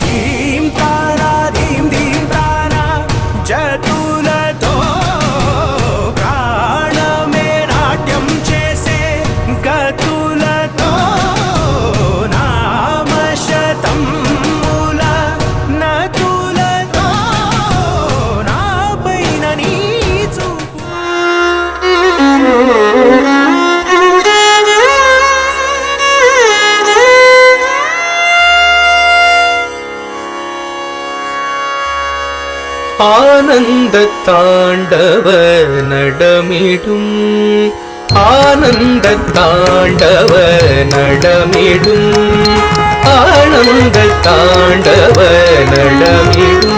ధీం తారా ధీం ధీం తారా జతులతో ప్రాణమే నాట్యం చేసే గతులతో నామశతం మూల నతులతో నాపైన నీ చూపు ஆனந்த தாண்டவ நடமிடும் ஆனந்த தாண்டவ நடமிடும் ஆனந்த தாண்டவ நடமிடும்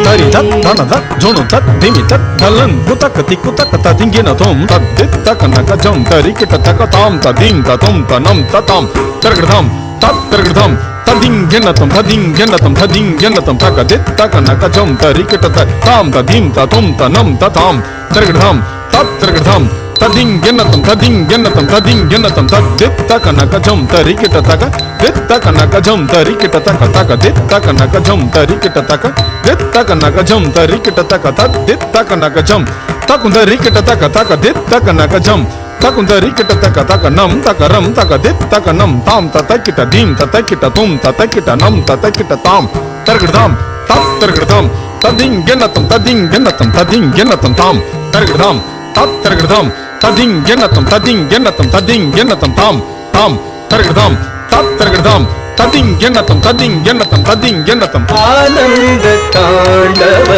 தரி தத் தன தத் ஜோனு தத் திமி தத் தலன் குதக்க திக்கு தக்க ததிங்கின தோம் தத் தித் தக்க நக ஜம் தரி கிட்ட தக்க தாம் ததீம் ததம் தனம் ததாம் தரகிருதாம் தத் தரகிருதாம் ததிங்கென்னதம் ததிங்கென்னதம் ததிங்கென்னதம் தக்க தித் தக்க நக ஜம் தரி கிட்ட தாம் ததீம் ததம் தனம் ததாம் தரகிருதாம் தத் தரகிருதாம் ததிங்கென்னதம் ததிங்கென்னதம் ததிங்கென்னதம் தத் தித் தக்க நக ஜம் தரி கிட்ட தக்க தித் தக்க நக ஜம் தரி கிட்ட தக்க தக்க தித் தக்க நக ஜம் தரி கிட்ட தக்க தித் தக்க நக ஜம் தரி கிட்ட தக்க தத் தித் தக்க நக ஜம் தகுந்தரி கிட்ட தக்க தக்க தித் தக்க நக ஜம் தகுந்தரி கிட்ட தக்க தக்க நம் தகரம் தக தித் தக்க நம் தாம் தத்த கிட்ட தீம் தத்த கிட்ட தும் தத்த கிட்ட நம் தத்த கிட்ட தாம் தர்கிருதாம் தத் தர்கிருதாம் ததிங்கென்னதம் ததிங்கென்னதம் ததிங்கென்னதம் தாம் தர்கிருதாம் தத் தர்கிருதாம் ததிங்கென்னதம் ததிங்கென்னதம் ததிங்கென்னதம் தாம் தாம் தர்கிருதாம் தத் தர்கிருதாம் ததிங்கென்னதம் ததிங்கென்னதம் ததிங்கென்னதம் ஆனந்த தாண்டவ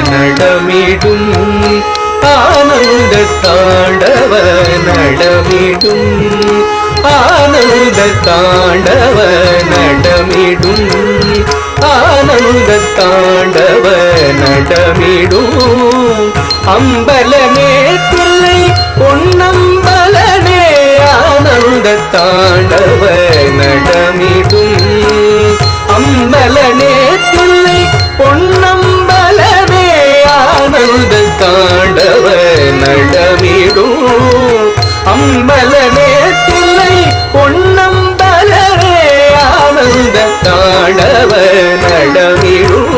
நடமிடும் ஆனந்த தாண்டவ நடமிடும் ஆனந்த தாண்டவ நடமிடும் ஆனந்த தாண்டவ நடமிடும் அம்பலமே தில்லை பொன்னம்பலனே ஆனந்த தாண்டவ நடமிடும் அம்பலனே தில்லை பொன்னம்பலனே ஆனந்த தாண்டவ நடமிடும் அம்பலனே தில்லை பொன்னம்பலனே ஆனந்த தாண்டவ நடமிடும்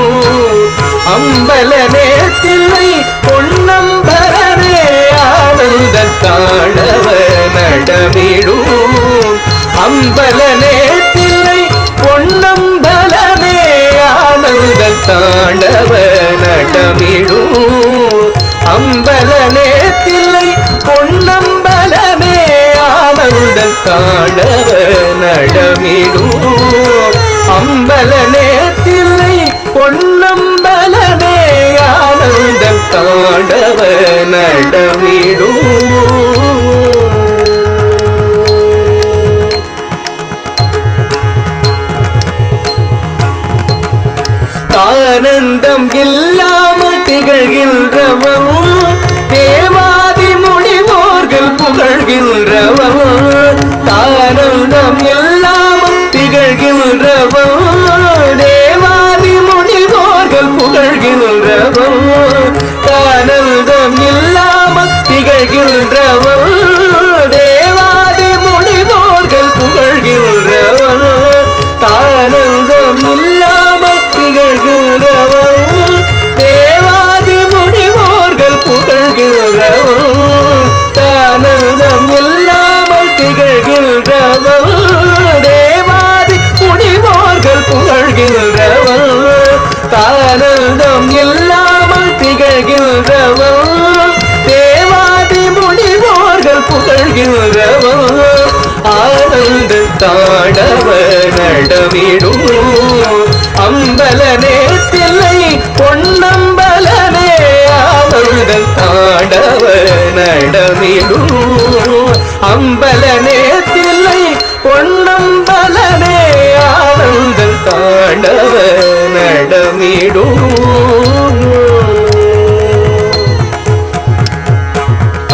அம்பலனே தில்லை பொன்னம்பலனே ஆனந்த தாண்டவ நடமிடும் அம்பலனே தில்லை பொன்னம்பலனே ஆனந்த தாண்டவ நடமிடும் அம்பலனே தில்லை பொன்னம்பலனே ஆனந்த தாண்டவ நடமிடும் அம்பலனே தில்லை பொன்னம்பலனே ஆனந்த தாண்டவ நடமிடும் ஆனந்தம் இல்லாமல் திகழ்கின்றவன் தேவாதி முனிவோர்கள் புகழ்கின்றவன் ஆனந்தம் இல்லாமல் திகழ்கின்றவன் தேவாதி முனிவோர்கள் புகழ்கின்றவன் ஆனந்தம் இல்லாமல் திகழ்கின்றவன் தேவாதி முனிவோர்கள் புகழ்கின்றவன் ஆனந்தம் இல்லாமல் திகழ்கின்றவன் தேவாதி முனிவோர்கள் புகழ்கின்றவன் ஆனந்தம் இல்லாமல் திகழ்கின்றவன் தேவாதி முனிவோர்கள் புகழ்கின்றவன் ஆனந்தம் இல்லாமல் திகழ்கின்றவன் தேவாதி முனிவோர்கள் புகழ்கின்றவன் ஆனந்த தாண்டவ நடமிடும் அம்பலனே தில்லை பொன்னம்பலனே ஆனந்த தாண்டவ நடமிடும் அம்பலனே தில்லை பொன்னம்பலனே ஆனந்த தாண்டவ நடமிடும்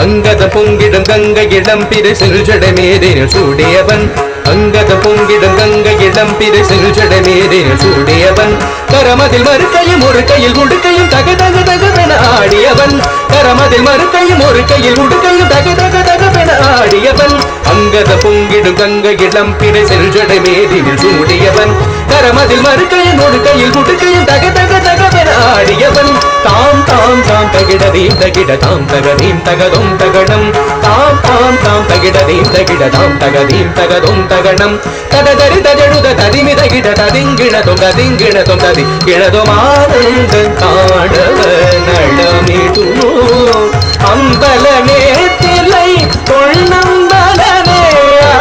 அங்கத பொங்கிடம் கங்கையிடம் பிரிசில் ஜடமேதின சூடியவன் அங்கத பொங்கிடம் கங்கையிடம் பிரிசில் ஜடமேதின சூடியவன் கரமதில் மறுக்கையும் ஒரு கையில் உடுக்கையும் தக தக தகவென ஆடியவன் கரமதில் மறுக்கையும் ஒரு கையில் உடுக்கையும் தக தக தகவென ஆடியவன் அங்கத பொங்கிடும் கங்கை இளம் பிறை செல்ஜடை மேதினில் சூடியவன் கரமதில் மறுக்கையின் ஒடுக்கையில் குடுக்கையும் தக தக தகவன் ஆடியவன் தாம் தாம் தாம் தகிடதீம் தகிட தாம் தகதீம் தகதும் தகணம் தாம் தாம் தாம் தகிடதீம் தகிட தாம் தகதீம் தகதும் தகணம் தடதரி தஜடுத ததிமி தகிட ததிங்கிணதும் ததிங்கிணதும் ததி கிழதும் ஆனந்த தாடவ நடமிடுமோ அம்பலமே தில்லை தொன்னம்பலனே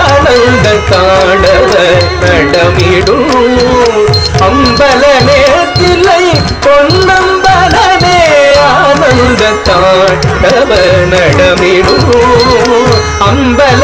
ஆனந்த தாடவ நடமிடும் அம்பலமே தில்லை பொன்னம்பலனே ஆனந்த தாடவ நடமிடும் அம்பல